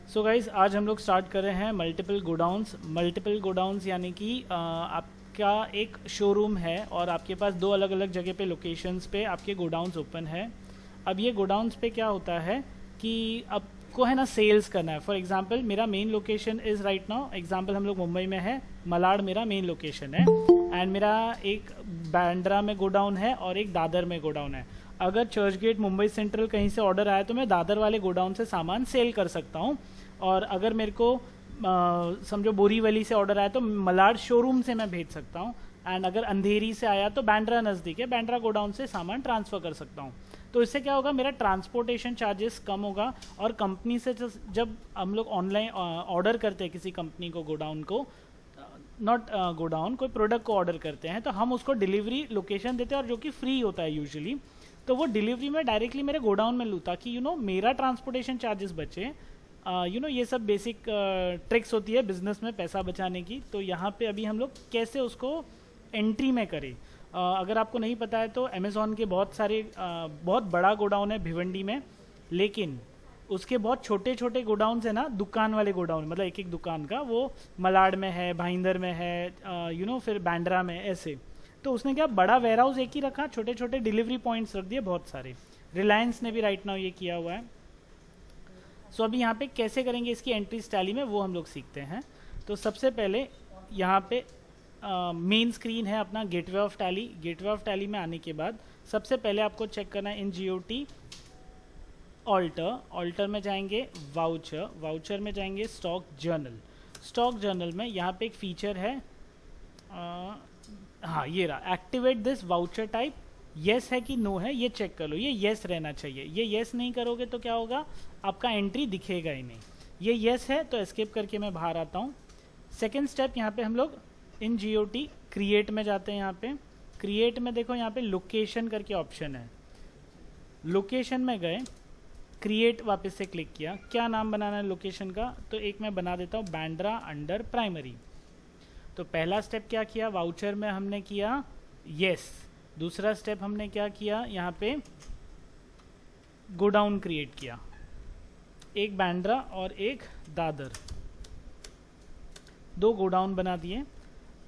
So guys आज हम लोग स्टार्ट कर रहे हैं मल्टीपल गोडाउन्स। मल्टीपल गोडाउन्स यानी कि आपका एक शोरूम है और आपके पास दो अलग अलग जगह पे लोकेशंस पे आपके गोडाउन्स ओपन है। अब ये गोडाउन्स पे क्या होता है कि आपको है ना सेल्स करना है। फॉर एग्जांपल मेरा main location is right now, example हम लोग मुंबई में है, मलाड मेरा मेन लोकेशन है एंड मेरा एक बांद्रा में गोडाउन है और एक दादर में गोडाउन है। अगर चर्च गेट मुंबई सेंट्रल कहीं से ऑर्डर आया तो मैं दादर वाले गोडाउन से सामान सेल कर सकता हूँ, और अगर मेरे को समझो बोरीवली से ऑर्डर आया तो मलाड शोरूम से मैं भेज सकता हूँ, एंड अगर अंधेरी से आया तो बांद्रा नज़दीक है, बांद्रा गोडाउन से सामान ट्रांसफ़र कर सकता हूँ। तो इससे क्या होगा, मेरा ट्रांसपोर्टेशन चार्जेस कम होगा। और कंपनी से जब हम लोग ऑनलाइन ऑर्डर करते हैं किसी कंपनी को गोडाउन को, नॉट गोडाउन, कोई प्रोडक्ट को ऑर्डर करते हैं तो हम उसको डिलीवरी लोकेशन देते हैं, और जो कि फ्री होता है यूजुअली। तो वो डिलीवरी में डायरेक्टली मेरे गोडाउन में लूँ ताकि मेरा ट्रांसपोर्टेशन चार्जेस बचे। ये सब बेसिक ट्रिक्स होती है बिजनेस में पैसा बचाने की। तो यहाँ पे अभी हम लोग कैसे उसको एंट्री में करें। अगर आपको नहीं पता है तो अमेज़ॉन के बहुत बड़ा गोडाउन है भिवंडी में, लेकिन उसके बहुत छोटे छोटे गोडाउन है ना, दुकान वाले गोडाउन, मतलब एक एक दुकान का, वो मलाड में है, भाईंदर में है, फिर बांद्रा में, ऐसे। तो उसने क्या बड़ा वेयर हाउस एक ही रखा, छोटे छोटे डिलीवरी पॉइंट्स रख दिए बहुत सारे। रिलायंस ने भी राइट नाउ ये किया हुआ है। सो अभी यहाँ पे कैसे करेंगे इसकी एंट्री टैली में, वो हम लोग सीखते हैं। तो सबसे पहले यहाँ पे मेन स्क्रीन है अपना gateway of tally. Gateway of tally में आने के बाद सबसे पहले आपको चेक करना है इन GOT ऑल्टर में जाएंगे, वाउचर में जाएंगे, स्टॉक जर्नल में यहाँ पे एक फीचर है, हाँ ये रहा, activate this voucher type. Yes है कि नो है ये चेक कर लो, ये येस रहना चाहिए। ये येस नहीं करोगे तो क्या होगा, आपका एंट्री दिखेगा ही नहीं। ये येस है तो एस्केप करके मैं बाहर आता हूँ। सेकेंड स्टेप, यहाँ पे हम लोग इन GOT क्रिएट में जाते हैं। यहाँ पे क्रिएट में देखो, यहाँ पे लोकेशन करके ऑप्शन है। लोकेशन में गए, क्रिएट वापस से क्लिक किया, क्या नाम बनाना है लोकेशन का, तो एक मैं बना देता हूँ बांद्रा अंडर प्राइमरी। तो पहला स्टेप क्या किया, वाउचर में हमने किया येस। दूसरा स्टेप हमने क्या किया, यहाँ पे गोडाउन क्रिएट किया, एक बांद्रा और एक दादर, दो गोडाउन बना दिए।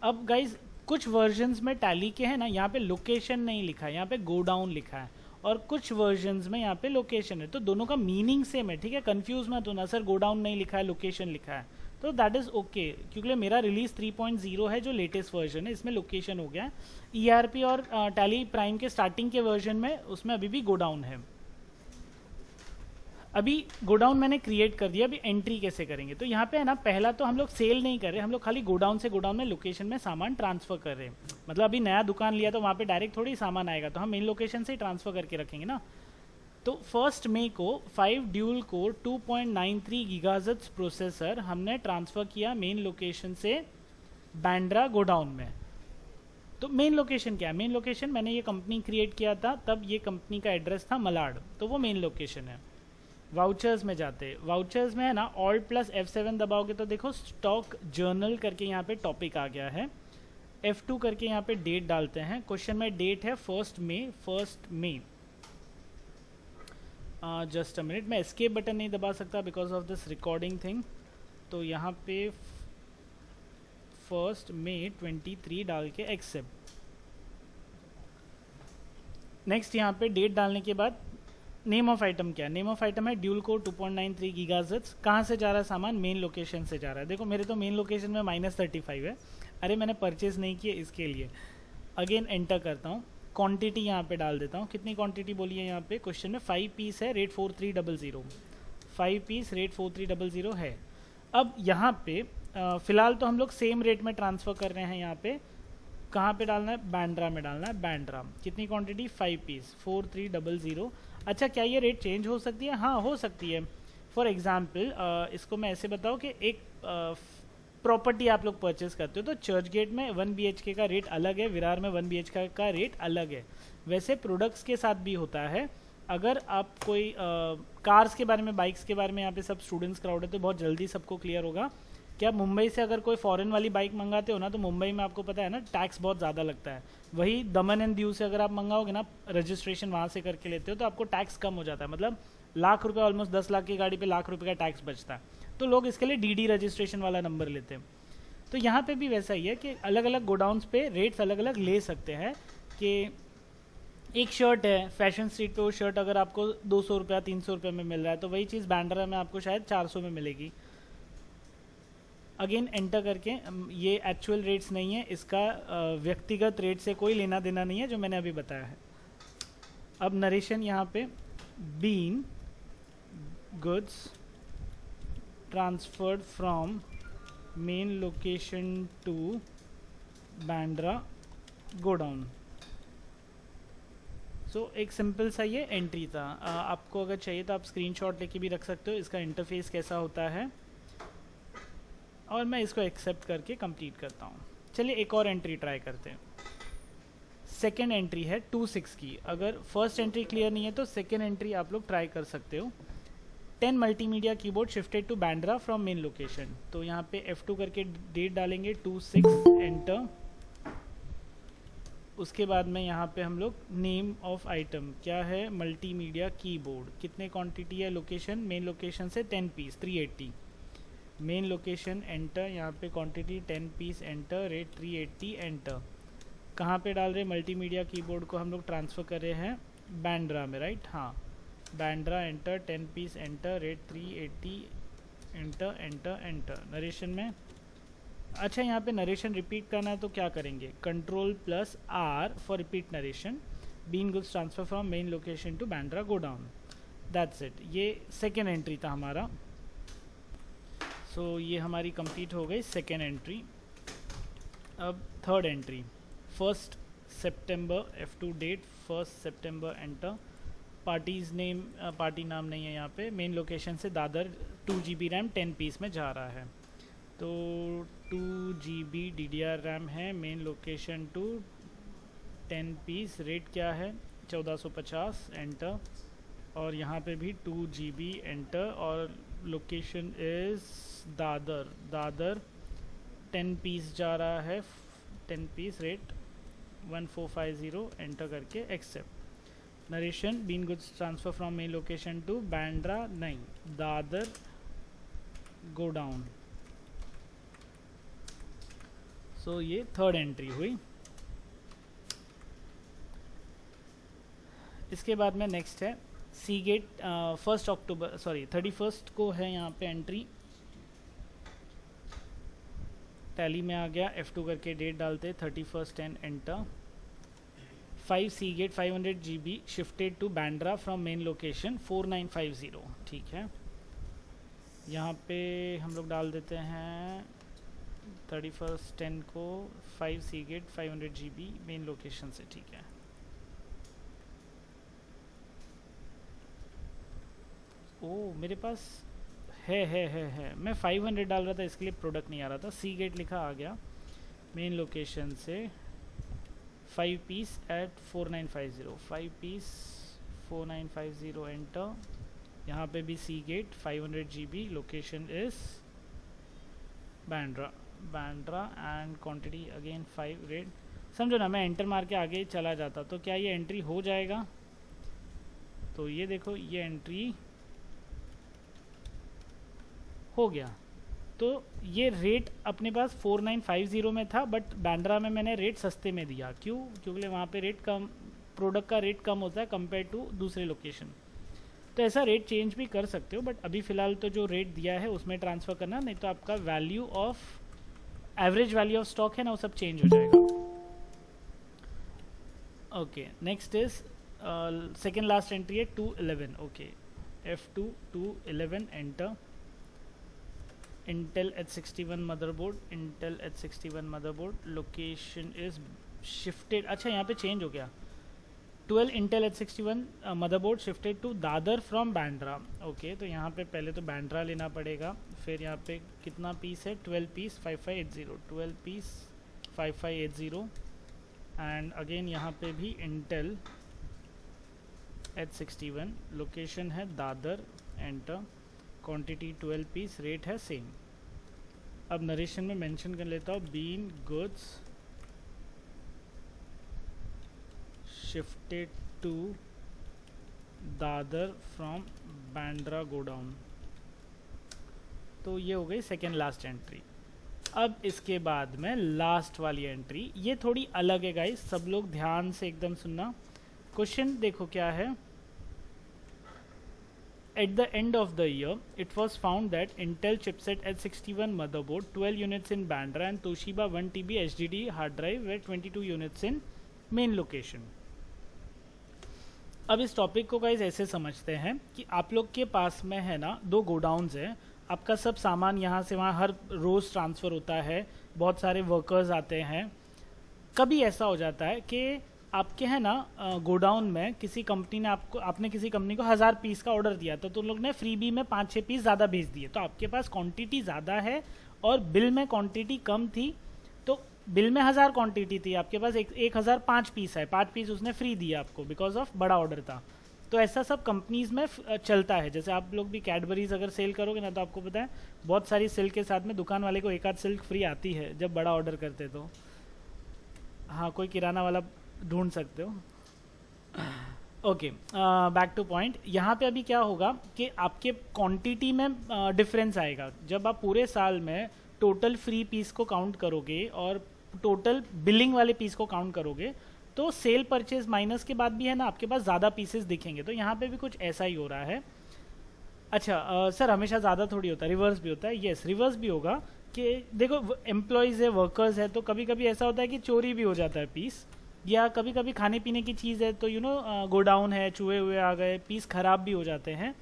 अब गाइज कुछ वर्जन्स में टैली के हैं ना, यहाँ पे लोकेशन नहीं लिखा है, यहाँ पे गोडाउन लिखा है, और कुछ वर्जन्स में यहाँ पे लोकेशन है। तो दोनों का मीनिंग सेम है, ठीक है, कंफ्यूज मत होना, सर गोडाउन नहीं लिखा है लोकेशन लिखा है, तो दैट इज़ ओके, क्योंकि मेरा रिलीज 3.0 है जो लेटेस्ट वर्जन है, इसमें लोकेशन हो गया है। ERP और टैली प्राइम के स्टार्टिंग के वर्जन में उसमें अभी भी गोडाउन है। अभी गोडाउन मैंने क्रिएट कर दिया, अभी एंट्री कैसे करेंगे। तो यहाँ पे है ना, पहला तो हम लोग सेल नहीं कर रहे, हम लोग खाली गोडाउन से गोडाउन में लोकेशन में सामान ट्रांसफ़र कर रहे हैं। मतलब अभी नया दुकान लिया तो वहाँ पे डायरेक्ट थोड़ी सामान आएगा, तो हम मेन लोकेशन से ही ट्रांसफ़र करके रखेंगे ना। तो 1 मई को 5 ड्यूल कोर 2.93 गीगाहर्ट्ज़ प्रोसेसर हमने ट्रांसफ़र किया मेन लोकेशन से बांद्रा गोडाउन में। तो मेन लोकेशन क्या है, मेन लोकेशन मैंने ये कंपनी क्रिएट किया था तब ये कंपनी का एड्रेस था मलाड, तो वो मेन लोकेशन है। वाउचर्स में जाते, वाउचर्स में है ना Alt+ F7 दबाओगे तो देखो स्टॉक जर्नल करके यहाँ पे टॉपिक आ गया है। F2 करके यहाँ पे डेट डालते हैं, क्वेश्चन में डेट है 1 मई। जस्ट अ मिनट, मैं एस्केप बटन नहीं दबा सकता because of this recording thing. तो यहाँ पे 1 मई 23 डाल के एक्सेप्ट। नेक्स्ट यहाँ पे डेट डालने के बाद नेम ऑफ आइटम क्या है, नेम ऑफ आइटम है ड्यूल कोर 2.93 गीगाहर्ट्ज़। कहाँ से जा रहा है सामान, मेन लोकेशन से जा रहा है। देखो मेरे तो मेन लोकेशन में -35 है, अरे मैंने परचेज नहीं किया इसके लिए। अगेन एंटर करता हूँ, क्वांटिटी यहाँ पे डाल देता हूँ, कितनी क्वांटिटी बोली है यहाँ पे क्वेश्चन में, 5 पीस है, रेट 4300, 5 पीस रेट 4300 है। अब यहाँ पे फ़िलहाल तो हम लोग सेम रेट में ट्रांसफ़र कर रहे हैं। यहाँ पे कहाँ पे डालना है, बांद्रा में डालना है, बांद्रा। कितनी क्वांटिटी, 5 पीस, 4300। अच्छा, क्या ये रेट चेंज हो सकती है, हाँ हो सकती है। फॉर एग्जांपल इसको मैं ऐसे बताऊँ कि एक प्रॉपर्टी आप लोग परचेस करते हो तो चर्च गेट में 1 BHK का रेट अलग है, विरार में 1 BHK का रेट अलग है। वैसे प्रोडक्ट्स के साथ भी होता है। अगर आप कोई कार्स के बारे में, बाइक्स के बारे में, यहाँ पे सब स्टूडेंट्स क्राउड है तो बहुत जल्दी सबको क्लियर होगा कि आप मुंबई से अगर कोई फॉरेन वाली बाइक मंगाते हो ना, तो मुंबई में आपको पता है ना टैक्स बहुत ज़्यादा लगता है। वही दमन एंड दीव से अगर आप मंगाओगे ना, रजिस्ट्रेशन वहाँ से करके लेते हो तो आपको टैक्स कम हो जाता है, मतलब लाख रुपए, ऑलमोस्ट 10 लाख की गाड़ी पे लाख रुपए का टैक्स बचता है, तो लोग इसके लिए डीडी रजिस्ट्रेशन वाला नंबर लेते हैं। तो यहाँ पे भी वैसा ही है कि अलग अलग गोडाउन्स पे रेट्स अलग अलग ले सकते हैं। कि एक शर्ट है फैशन स्ट्रीट पे, वो शर्ट अगर आपको 200 रुपया 300 रुपये में मिल रहा है, तो वही चीज़ बैंड्रा में आपको शायद 400 में मिलेगी। अगेन एंटर करके, ये एक्चुअल रेट्स नहीं है, इसका व्यक्तिगत रेट से कोई लेना देना नहीं है जो मैंने अभी बताया है। अब नरेशन यहाँ पे, been goods transferred from main location to Bandra godown. So एक सिंपल सा ये एंट्री था। आपको अगर चाहिए तो आप स्क्रीनशॉट लेके भी रख सकते हो इसका इंटरफेस कैसा होता है, और मैं इसको एक्सेप्ट करके कंप्लीट करता हूँ। चलिए एक और एंट्री ट्राई करते हैं। सेकेंड एंट्री है 26 की। अगर फर्स्ट एंट्री क्लियर नहीं है तो सेकेंड एंट्री आप लोग ट्राई कर सकते हो। 10 multimedia keyboard shifted to Bandra from main location. तो यहाँ पे F2 करके डेट डालेंगे, 26 एंटर। उसके बाद में यहाँ पे हम लोग नेम ऑफ आइटम क्या है, मल्टीमीडिया कीबोर्ड, कितने क्वांटिटी है, लोकेशन मेन लोकेशन से 10 पीस 380, मेन लोकेशन एंटर। यहाँ पे quantity 10 piece enter, rate 380 enter. कहाँ पे डाल रहे हैं, मल्टीमीडिया कीबोर्ड को हम लोग ट्रांसफ़र कर रहे हैं बैंड्रा में, राइट, हाँ Bandra enter, 10 piece enter, rate 380 enter enter enter. Narration में, अच्छा यहाँ पे नरेशन रिपीट करना है तो क्या करेंगे, Ctrl+R for repeat narration, been goods transfer from main location to Bandra godown, that's it. ये सेकेंड एंट्री था हमारा। सो ये हमारी कंप्लीट हो गई सेकेंड एंट्री। अब थर्ड एंट्री, 1 सितंबर, F2 डेट 1 सितंबर एंटर। पार्टीज़ नेम, पार्टी नाम नहीं है यहाँ पे। मेन लोकेशन से दादर 2 GB रैम 10 पीस में जा रहा है, तो 2 GB DDR रैम है, main location to 10 piece, rate क्या है 1450 एंटर। और यहाँ पे भी 2 GB एंटर, और location is Dadar, Dadar 10 piece जा रहा है, 10 पीस, रेट 1450 एंटर करके accept. Narration, been goods transfer from main location to Bandra, नहीं दादर गोडाउन। सो ये थर्ड एंट्री हुई। इसके बाद में नेक्स्ट है सी गेट, 1 अक्टूबर, सॉरी 31 को है यहाँ पे एंट्री। टैली में आ गया, F2 करके डेट डालते, 31 and enter. 5 C gate 500 GB shifted to Bandra from main location 4950, ठीक है। यहाँ पे हम लोग डाल देते हैं 31/10 को 5 C gate 500 GB main location से, ठीक है। ओ मेरे पास है मैं 500 डाल रहा था, इसके लिए प्रोडक्ट नहीं आ रहा था। सी गेट लिखा आ गया, मेन लोकेशन से 5 पीस एट 4950, 5 पीस 4950 एंटर। यहाँ पे भी see gate 500 GB, location is Bandra, Bandra and quantity again 5, rate. समझो ना, मैं एंटर मार के आगे चला जाता तो क्या ये एंट्री हो जाएगा? तो ये देखो, ये एंट्री हो गया। तो ये रेट अपने पास 4950 में था, बट बैंड्रा में मैंने रेट सस्ते में दिया। क्यों? क्योंकि वहाँ पे रेट कम, प्रोडक्ट का रेट कम होता है कंपेयर टू दूसरे लोकेशन। तो ऐसा रेट चेंज भी कर सकते हो, बट अभी फ़िलहाल तो जो रेट दिया है उसमें ट्रांसफ़र करना, नहीं तो आपका value of, average value of stock है ना, वो सब चेंज हो जाएगा। Okay, next is second last entry है 211, okay, F2 211 enter. Intel H61 motherboard, Intel H61 motherboard, location is shifted, अच्छा यहाँ पे चेंज हो गया, 12 Intel H61 motherboard shifted to Dadar from Bandra. Okay, तो यहाँ पे पहले तो बैंड्रा लेना पड़ेगा, फिर यहाँ पे कितना पीस है, 12 पीस 5580, 12 पीस 5580 एंड अगेन यहाँ पे भी Intel H61, लोकेशन है Dadar, enter, quantity 12 piece, rate है सेम। अब नरेशन में मेंशन कर लेता हूँ, been goods shifted to Dadar from Bandra godown. तो ये हो गई सेकेंड लास्ट एंट्री। अब इसके बाद में लास्ट वाली एंट्री, ये थोड़ी अलग है गाइस, सब लोग ध्यान से एकदम सुनना। क्वेश्चन देखो क्या है। At the end of the year, it was found that Intel chipset H61 motherboard 12 units in Bandra and Toshiba 1 TB HDD hard drive were 22 units in main location. अब इस टॉपिक को गाइज ऐसे समझते हैं कि आप लोग के पास में है ना 2 गोडाउन्स हैं, आपका सब सामान यहाँ से वहाँ हर रोज़ ट्रांसफ़र होता है, बहुत सारे वर्कर्स आते हैं। कभी ऐसा हो जाता है कि आपके है ना गोडाउन में किसी कंपनी ने आपने किसी कंपनी को 1000 पीस का ऑर्डर दिया, तो तुम लोग ने फ्रीबी में 5-6 पीस ज़्यादा भेज दिए, तो आपके पास क्वांटिटी ज़्यादा है और बिल में क्वांटिटी कम थी। तो बिल में 1000 क्वांटिटी थी, आपके पास 1005 पीस है, 5 पीस उसने फ्री दिया आपको बिकॉज ऑफ बड़ा ऑर्डर था। तो ऐसा सब कंपनीज में चलता है। जैसे आप लोग भी कैडबरीज अगर सेल करोगे ना, तो आपको पता है बहुत सारी सिल्क के साथ में दुकान वाले को एक आध सिल्क फ्री आती है जब बड़ा ऑर्डर करते। तो हाँ, कोई किराना वाला ढूंढ सकते हो। Okay, back two point. यहाँ पे अभी क्या होगा कि आपके क्वांटिटी में डिफरेंस आएगा। जब आप पूरे साल में टोटल फ्री पीस को काउंट करोगे और टोटल बिलिंग वाले पीस को काउंट करोगे, तो सेल परचेज माइनस के बाद भी है ना आपके पास ज़्यादा पीसेस दिखेंगे। तो यहाँ पे भी कुछ ऐसा ही हो रहा है। अच्छा सर, हमेशा ज़्यादा थोड़ी होता है, रिवर्स भी होता है। यस, रिवर्स भी होगा कि देखो एम्प्लॉयज़ है, वर्कर्स है, तो कभी कभी ऐसा होता है कि चोरी भी हो जाता है पीस, या कभी कभी खाने पीने की चीज़ है तो गोडाउन है, चूहे हुए आ गए, पीस ख़राब भी हो जाते हैं।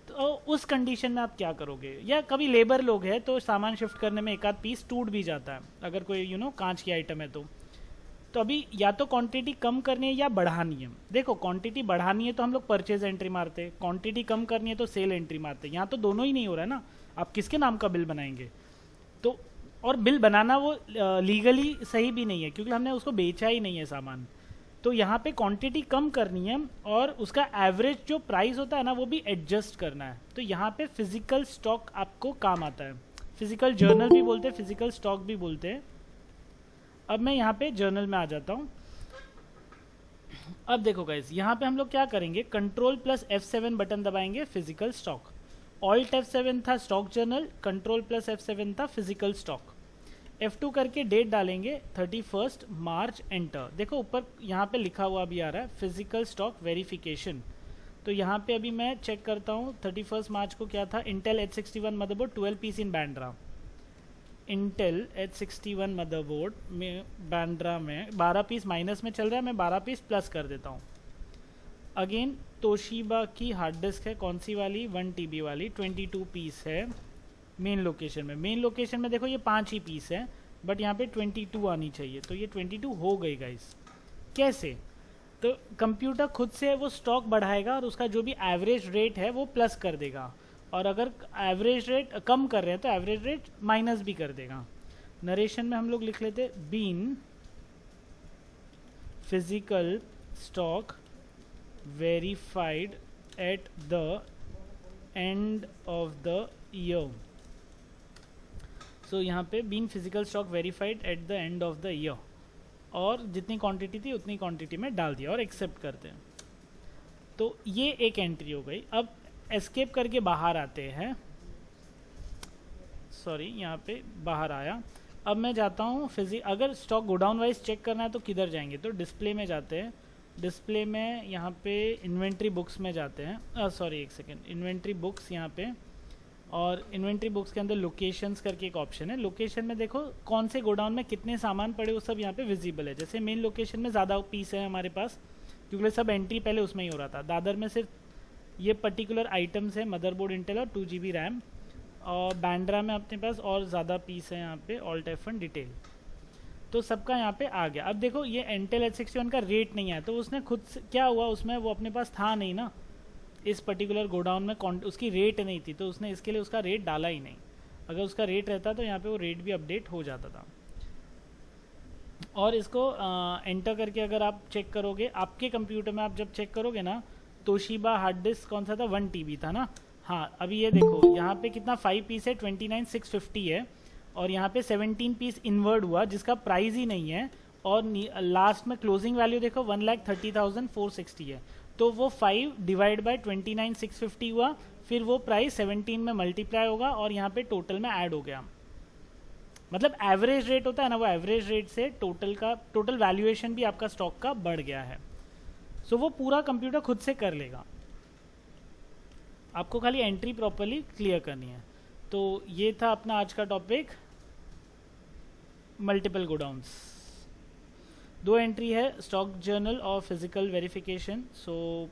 तो उस कंडीशन में आप क्या करोगे? या कभी लेबर लोग हैं तो सामान शिफ्ट करने में एक आध पीस टूट भी जाता है, अगर कोई कांच की आइटम है तो अभी या तो क्वांटिटी कम करनी है या बढ़ानी है। देखो क्वांटिटी बढ़ानी है तो हम लोग परचेज एंट्री मारते हैं, क्वांटिटी कम करनी है तो सेल एंट्री मारते हैं। यहाँ तो दोनों ही नहीं हो रहा है ना, आप किसके नाम का बिल बनाएंगे? तो और बिल बनाना वो लीगली सही भी नहीं है क्योंकि हमने उसको बेचा ही नहीं है सामान। तो यहाँ पे क्वांटिटी कम करनी है और उसका एवरेज जो प्राइस होता है ना वो भी एडजस्ट करना है। तो यहाँ पे फिजिकल स्टॉक आपको काम आता है। फिजिकल जर्नल भी बोलते हैं, फिजिकल स्टॉक भी बोलते हैं। अब मैं यहाँ पे जर्नल में आ जाता हूँ। अब देखो गाइस, यहाँ पे हम लोग क्या करेंगे, कंट्रोल प्लस F7 बटन दबाएंगे, फिजिकल स्टॉक। ऑल्ट F7 था stock journal, control plus F7 था फिजिकल स्टॉक। F2 करके डेट डालेंगे 31 मार्च, एंटर। देखो ऊपर यहाँ पे लिखा हुआ भी आ रहा है फिजिकल स्टॉक वेरिफिकेशन। तो यहाँ पे अभी मैं चेक करता हूँ 31 मार्च को क्या था, इंटेल H61 मदरबोर्ड 12 पीस इन बांद्रा। इंटेल H61 मदरबोर्ड में बांद्रा में 12 पीस माइनस में चल रहा है, मैं 12 पीस प्लस कर देता हूँ। अगेन तोशिबा की हार्ड डिस्क है, कौन सी वाली, 1 TB वाली, 22 पीस है मेन लोकेशन में। मेन लोकेशन में देखो ये 5 ही पीस है, बट यहाँ पे 22 आनी चाहिए, तो ये 22 हो गई गाइस। कैसे? तो कंप्यूटर खुद से वो स्टॉक बढ़ाएगा और उसका जो भी एवरेज रेट है वो प्लस कर देगा, और अगर एवरेज रेट कम कर रहे हैं तो एवरेज रेट माइनस भी कर देगा। नरेशन में हम लोग लिख लेते been physical stock verified at the end of the year. So यहाँ पे been physical stock verified at the end of the year, और जितनी क्वांटिटी थी उतनी क्वांटिटी में डाल दिया और एक्सेप्ट करते हैं। तो ये एक एंट्री हो गई। अब एस्केप करके बाहर आते हैं, सॉरी यहाँ पे बाहर आया। अब मैं जाता हूँ अगर स्टॉक गोडाउन वाइज चेक करना है तो किधर जाएंगे, तो डिस्प्ले में जाते हैं। डिस्प्ले में यहाँ पे इन्वेंट्री बुक्स में जाते हैं, सॉरी एक सेकेंड, इन्वेंट्री बुक्स यहाँ पे, और इन्वेंट्री बुक्स के अंदर लोकेशंस करके एक ऑप्शन है। लोकेशन में देखो कौन से गोडाउन में कितने सामान पड़े वो सब यहाँ पे विजिबल है। जैसे मेन लोकेशन में ज़्यादा पीस है हमारे पास क्योंकि सब एंट्री पहले उसमें ही हो रहा था। दादर में सिर्फ ये पर्टिकुलर आइटम्स है, मदरबोर्ड इंटेल और 2 GB रैम, और बांद्रा में अपने पास और ज़्यादा पीस है यहाँ पे, ऑल्ट F1 डिटेल। तो सबका यहाँ पे आ गया। अब देखो ये इंटेल H61 का रेट नहीं आया, तो उसने खुद से क्या हुआ, उसमें वो अपने पास था नहीं ना, इस पर्टिकुलर गोडाउन में उसकी रेट नहीं थी, तो उसने इसके लिए उसका रेट डाला ही नहीं। अगर उसका रेट रहता तो यहाँ पे वो रेट भी अपडेट हो जाता था। और इसको एंटर करके अगर आप चेक करोगे आपके कंप्यूटर में, आप जब चेक करोगे ना, तोशिबा हार्ड डिस्क कौन सा था, 1 TB था ना। हाँ, अभी ये देखो यहाँ पे कितना 5 पीस है, 29,650 है, और यहाँ पे 17 पीस इनवर्ड हुआ जिसका प्राइस ही नहीं है, और लास्ट में क्लोजिंग वैल्यू देखो 1,30,460 है। तो वो 5 डिवाइड बाय 29,650 हुआ, फिर वो प्राइस 17 में मल्टीप्लाई होगा और यहाँ पे टोटल में ऐड हो गया। मतलब एवरेज रेट होता है ना, वो एवरेज रेट से टोटल वैल्यूएशन भी आपका स्टॉक का बढ़ गया है। सो वो पूरा कंप्यूटर खुद से कर लेगा, आपको खाली एंट्री प्रॉपरली क्लियर करनी है। तो ये था अपना आज का टॉपिक, मल्टीपल गोडाउन्स। 2 एंट्री है, स्टॉक जर्नल और फिजिकल वेरिफिकेशन। सो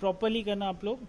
प्रॉपरली करना आप लोग।